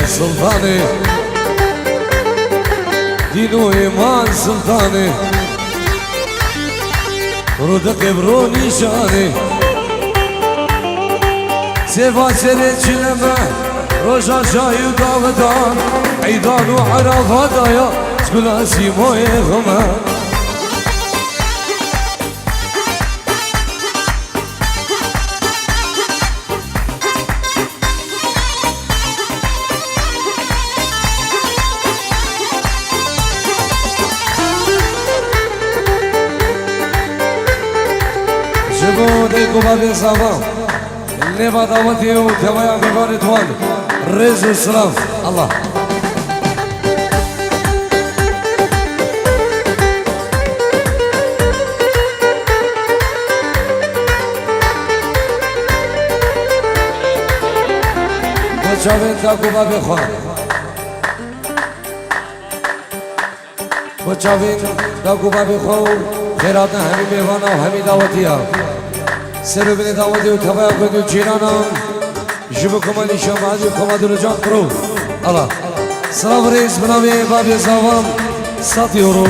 سلطاني دين وإيمان سلطاني رودك بروني شاني سيفا سرت شلمه روشا شاي وداودان عيدان وعرفات يا تقول سيموي غمان جبودك وبابي صباح اللي بداوتي وتبايع بغار توال الرز والسلام الله بچاوین تاکو بابی خواه بچاوین تاکو بابی خواه خیرات همی میوانا و همی دعوتی ها سر بین دعوتی و تبایا کنید جیرانا جب کمالی شمالی کمادر جان کرو الله سلام رئیس بنامی بابی زاوام ساتی رو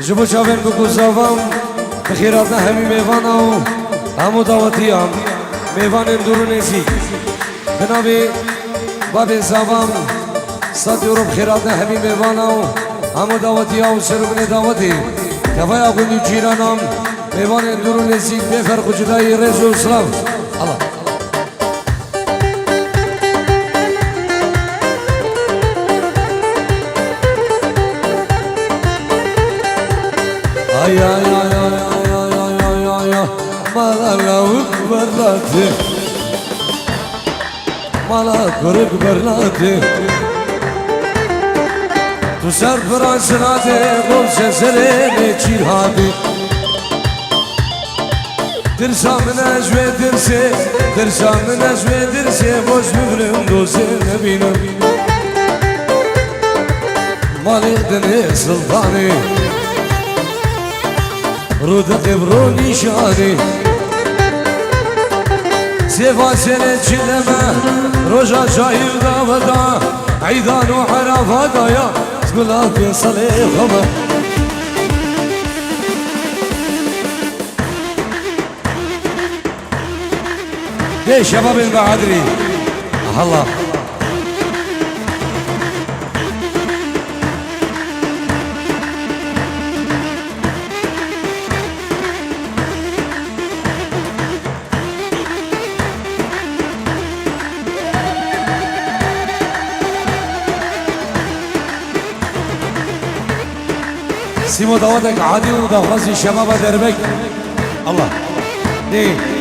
جب چاوین بکو زاوام خیرات همی میوانا و همو دعوتی ها میوان اندرونیزی بنامی بابی زاوام ساتی رو خیرات همی میوانا و همو دعوتی ها و سر بین دعوتی تبایا کنید جیرانا میوان اندرونیزی بفرق جدای رئیس و سلام الله ay ay ay ay ay ay ay ay ay Malalavuk berlati Malakuruk berlati Tu serfransınate Kol seslerine çirhadi Dirsam necvedirse Dirsam necvedirse Boş mührüm doze nebinim Malidini sultani رودك بروني شاني سيفا سنة شلمة رجا شايل داودا عيدان وحرافات يا تقولها في صليخمة ليش شباب المعادري الله سيمو دعوتك عادي ودخلصي الشباب دربك الله ليه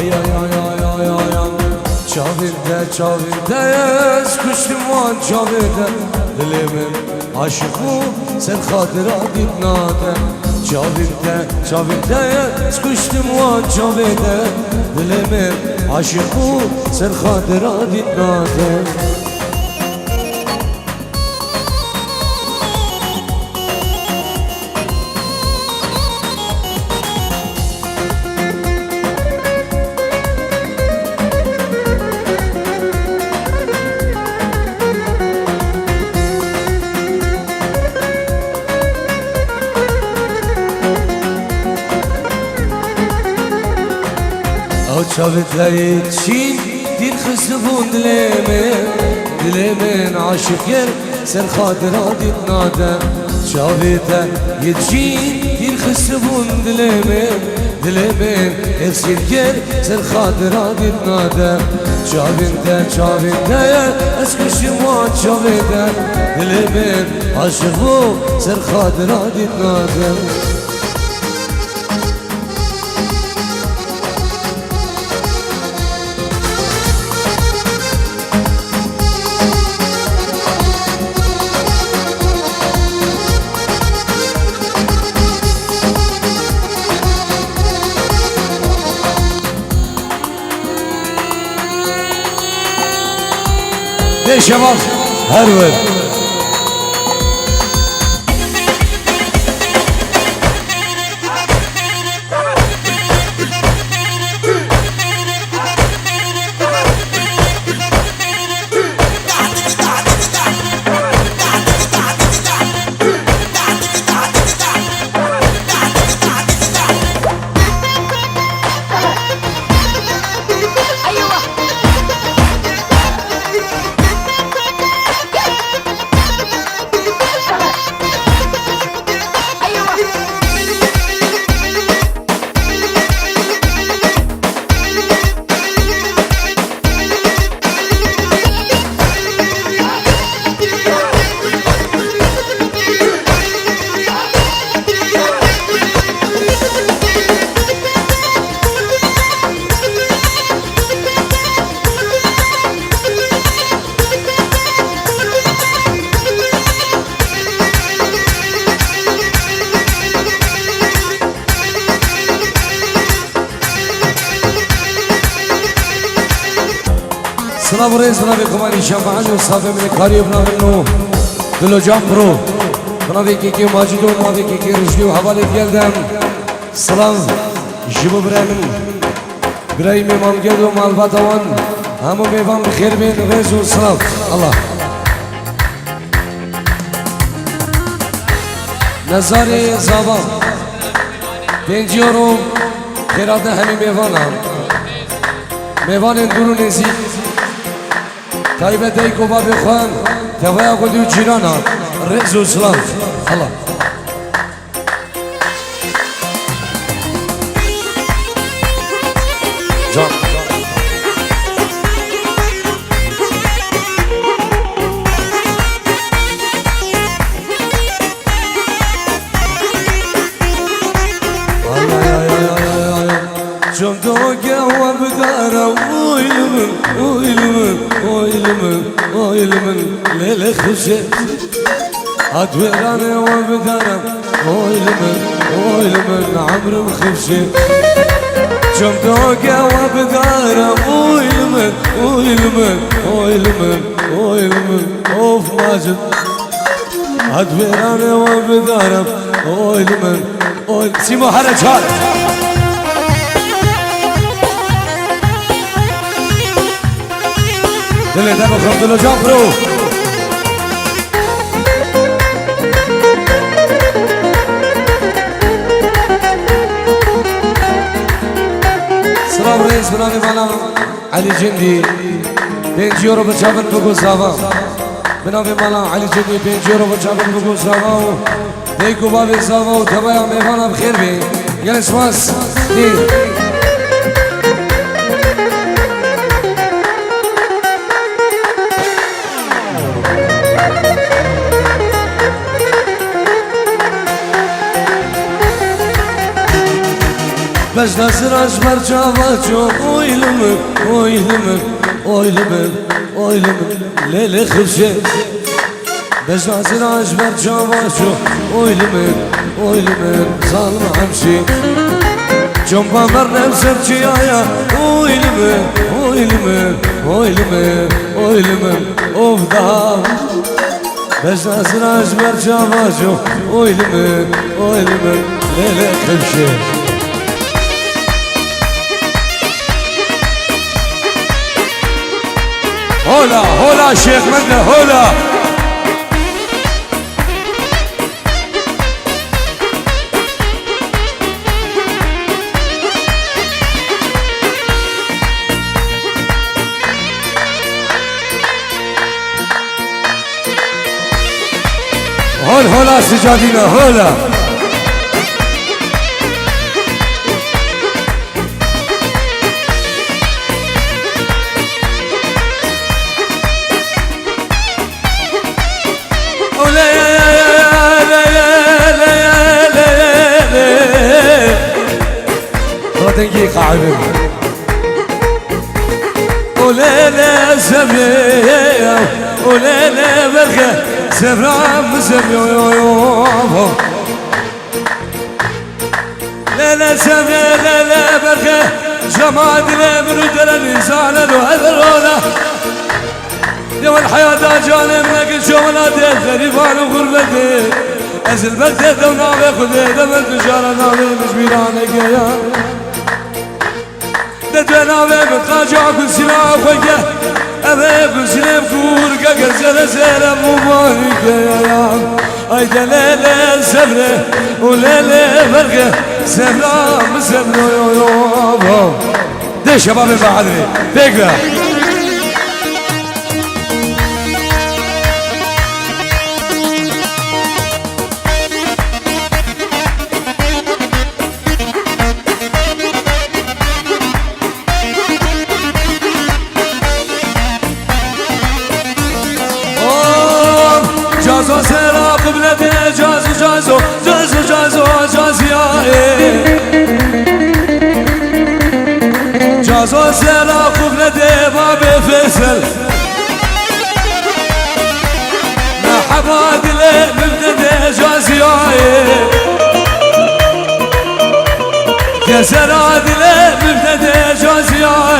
ay ay ay ay ay ay ay Çavinde çavinde kuştum van çavinde Dilimin aşıkı sen hatıra dinlade Çavinde çavinde kuştum van çavinde Dilimin aşıkı sen hatıra dinlade Çavitleri için dil kısıfın dileme دل من عاشق گر سر خاطرات ناده شاویده یتشین دیر خسبون دل من اخسیر گر سر خاطرات ناده شاویده از کشمات شاویده دل من عاشق و سر خاطرات ناده شباب هرول سلام رئیس بنابی کمانی شمعان و صافی من کاری بنابی نو دلو جام برو بنابی که ماجد و بنابی که رشدی و حوالی گلدم سلام جبو برای میمام گرد و مالباتوان همو میوان بخیر بین رئیس و سلام الله نظاری زابا پنجیارم خیرات همی میوانم میوان دورو نزی تایبه دیکو بابی خوان تویا قدیو جیرانا رئیس و سلام الله جان چون تو گوه بدارم اویلمن لیل خوشه ادویرانه و بدارم اویلمن عمرم خوشه چون تو گوه بدارم اویلمن اوف ماجد ادویرانه و بدارم اویلمن سیمو حرج حال دل دم خود دل جان برو سلام رئیس بنابی مالا علی جندی 5 یورو بچابن بگو ساوا بنابی مالا علی جندی 5 یورو بچابن بگو ساوا دیکو بابی ساوا و تبایا میوانا بخیر بی گل سواس دی بس نصرش بر جواتو اویلمن لیل خوشه بس نصرش بر جواتو اویلمن ظالم همشی جنبا مر نفسر چیایا اویلمن اوف دا بس نصرش بر جواتو اویلمن لیل خوشه هولا شيخ منا هولا هولا سجادينا هولا تنجي قاعدة وليلة سبيا وليلة بركة سبرا مسبيا ليلة سبيا ليلة بركة جماد الامر ودر الانسان وهذرونا يوم الحياة جانب لك شغلاتي غريبان وغربتي ازل بكتي دونا بخذي دمت بشارة نامي مش بيرانك يا دتنا بقاجع كل سلاح وجه أبي كل سلام كورك كسر سلام مبارك يا أي دليل سبرة وليل فرقة سلام سبرة يا ده شباب البحري فكرة جازو سرا قبلتي جازو جازو جازو جازو جازو يا جازو سرا قبلتي بابي فيصل مرحبا دلي مبتدي جازو يا سرا دلي مبتدي جازو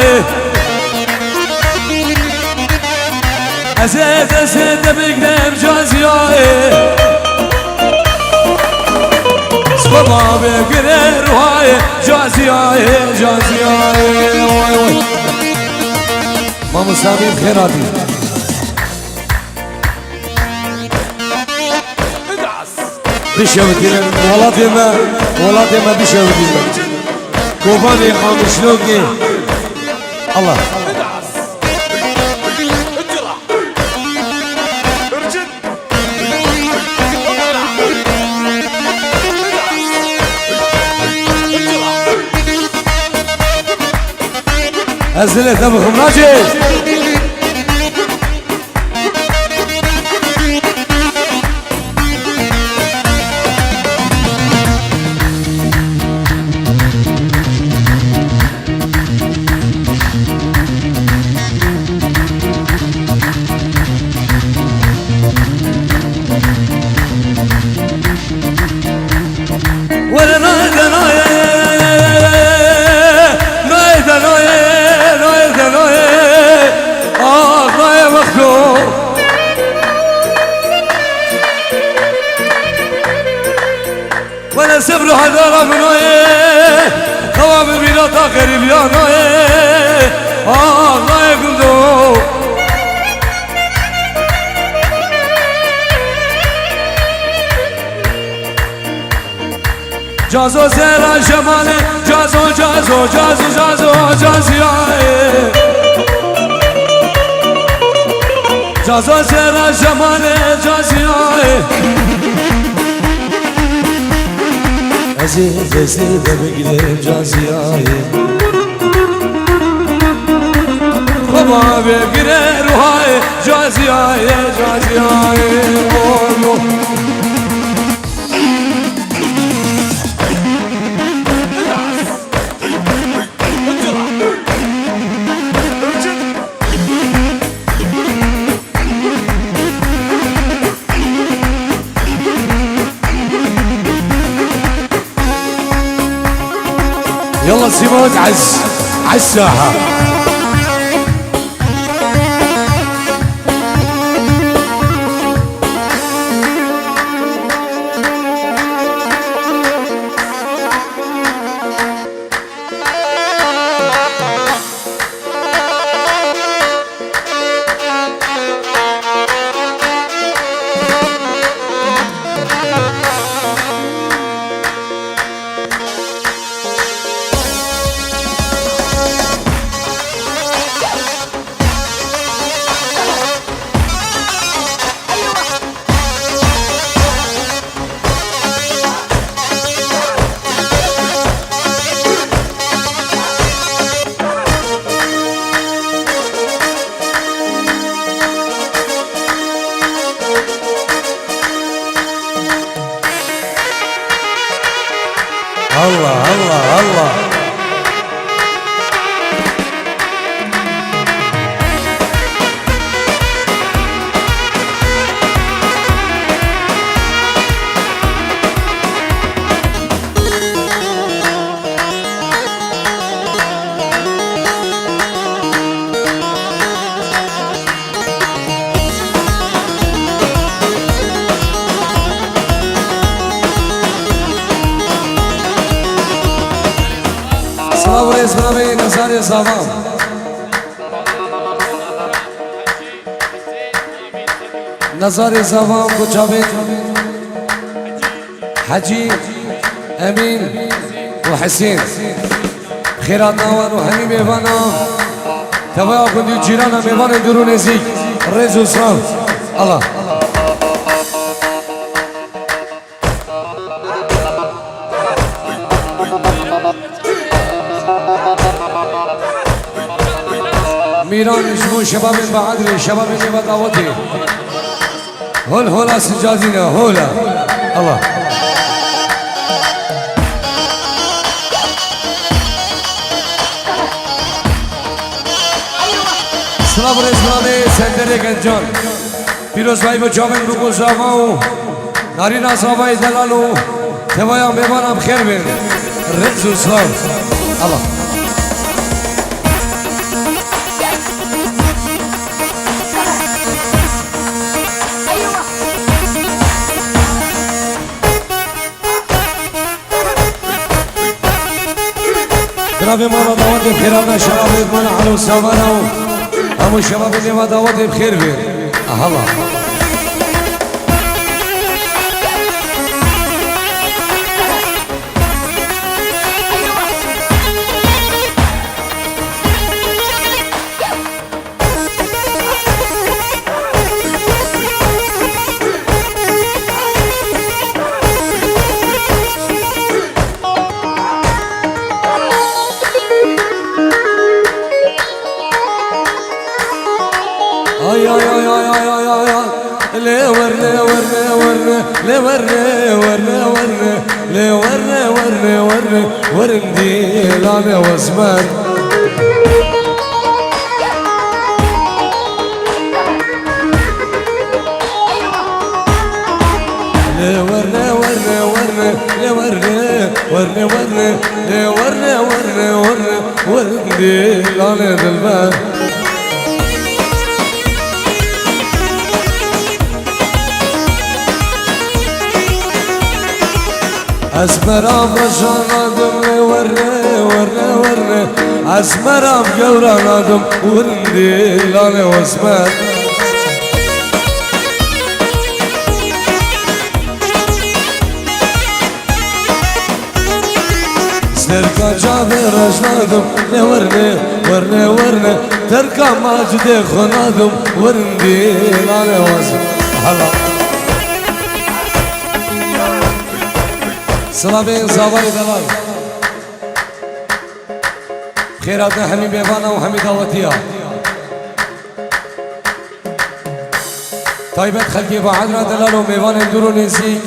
أزيد بقدام جازياي صبابا بقرر وهاي جازياي جازياي ماما سامي خيراتي بشوتي ولاتي ما بشوتي كوباني خامشلوكي الله أزلت أبوكم راجل ولا سبر هذا منويه خواب بلا تاخر اليانويه الله يقولوا جازو سرا شمالي جازو جازو جازو جازو جازياي جازو سرا شمالي جازياي أزيد بقلب جازياي خبا بقرر وهاي جازياي جازياي يلا سيبوك عالساحة الله الله الله Слава Избраме Назаре Завам. Назаре Завам Кучабин حجي أمين وحسين خيرات نوان وهني ميفانا تبايا كندي جيرانا ميفانا درو نزيك ريزو سلام الله ميران يشبون شباب بعدري شباب اللي بدعوتي هولا سجادينا هولا الله سلام رسمانه سندره گنجان پیروز بھائی بچامن بگو زاغاو نارینا صحابه دلالو توایا میوانم خیر بین رزو سلام الله جناب مولا دعوت بخیر آمد شباب ادمان علو سامانو همون شباب اللي ما دعوت بخیر بیر الله ورندي لانا وزمان وردي لانا بالبان أسمرام رجانادم ورني أسمرام جورانادم وردي لانا وزمان سركا جابي رجنادم ورني تركا ماجدي خنادم وردي لانا وزمان هلا سلامين زاوي دلال خيراتنا حمي بيفانا وحمي دعوتيا طيبت خلقي بعدنا دلال وميفانا ندورو نزيك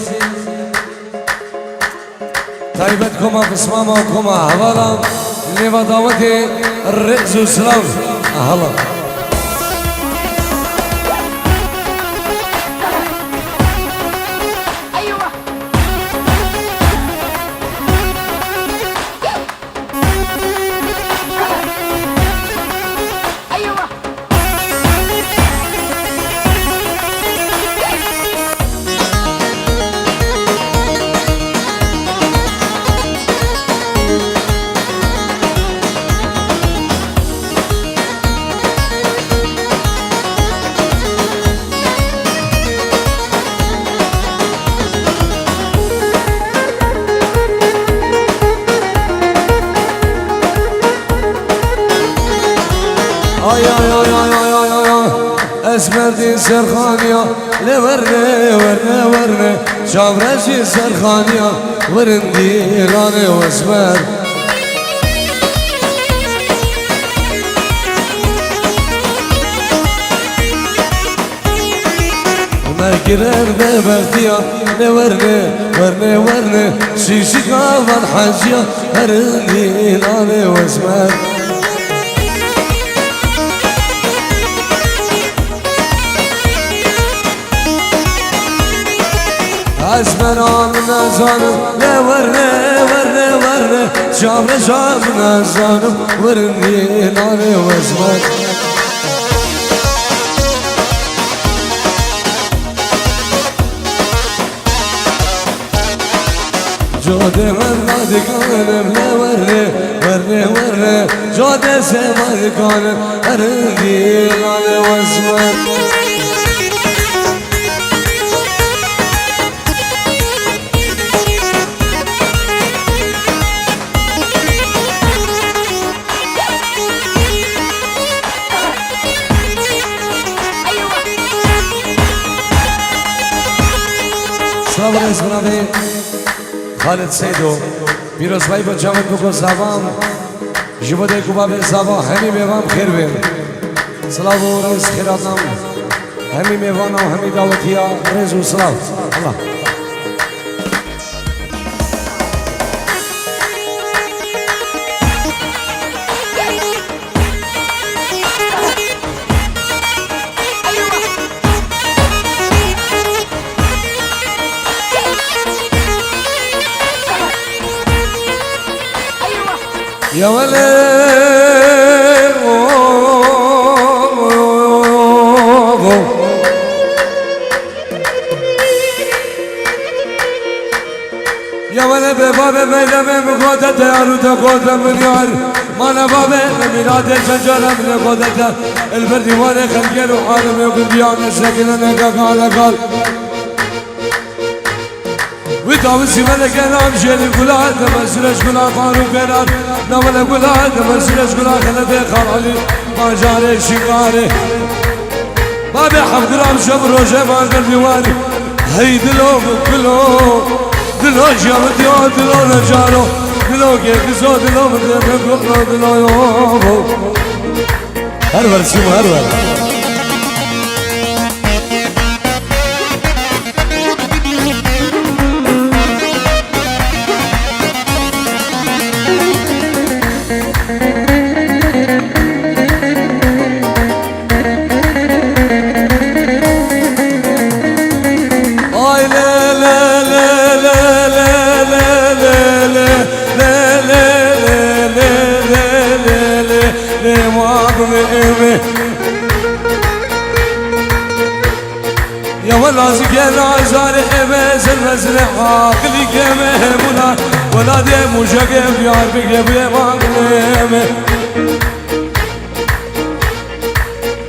طيبت كما بسماما وكما حوالا لما دعوتي الرئيس والسلام أهلا اسمردي سرخانيا لورني شافرشي سرخانيا ورندي لاني واسمر قرر ببختيا نورني ورني ورني شيشكا والحجيا هرندي لاني واسمك اسمنا من زانم نورني ورني ورني شام من زانم ورندي لاني واسمك جودي مرادي كانم لا ورني ورني ورني جودي سمادي كانم أرندي لاني واسمك سلام عليكم ربي خالد سیدو پیروز بای با جامد بکن زبان جبوده کوبا به زبان همی میوان خیر بین سلام و رز خیرات نام همی میوان و همی دعوتی ها رز و سلام الله يا ولد يا ولد باب ميلة من قودة يارو تقودة من يار ما انا باب ميلاد شجرة من قودة البردي وانا خلقين وحالم يقول بيان السكن انا قال وداوسي ملك انا مشيلي قولاد مسلش قولاد فاروق قرار نولا قولاد مسلش قولاد خلفي خالي ما جاري شقاري بابي حمد رام شب روجه ما قلبي واني هي دلو دلو جامد دلو نجارو دلو كيكسو دلو مدرب دلو يوبو هرور سيمو هرور يا والله زكينا عزاري حبس المزرع عاقلي كيمه مولا ولا دي مشاقف يار بقيب يماقلمه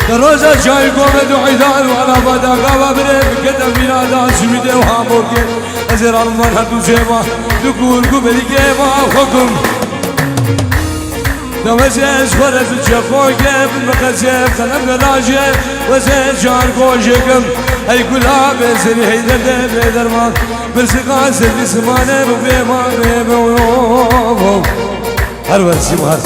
دروزة شاي قومة وعيدان وعلى بدا قابا بريب كتب بنادا سميده وحاموكي ازر المن هدو سيما تقول قبلي كيما حكم دوزيز فرز الشفوكي بالمقاسيب خلم نراجي وزيز شعر قوشكم اي كلها بسري هيدا درمان برسقا سري سمانه بفيما بيبو هر ورسي مهر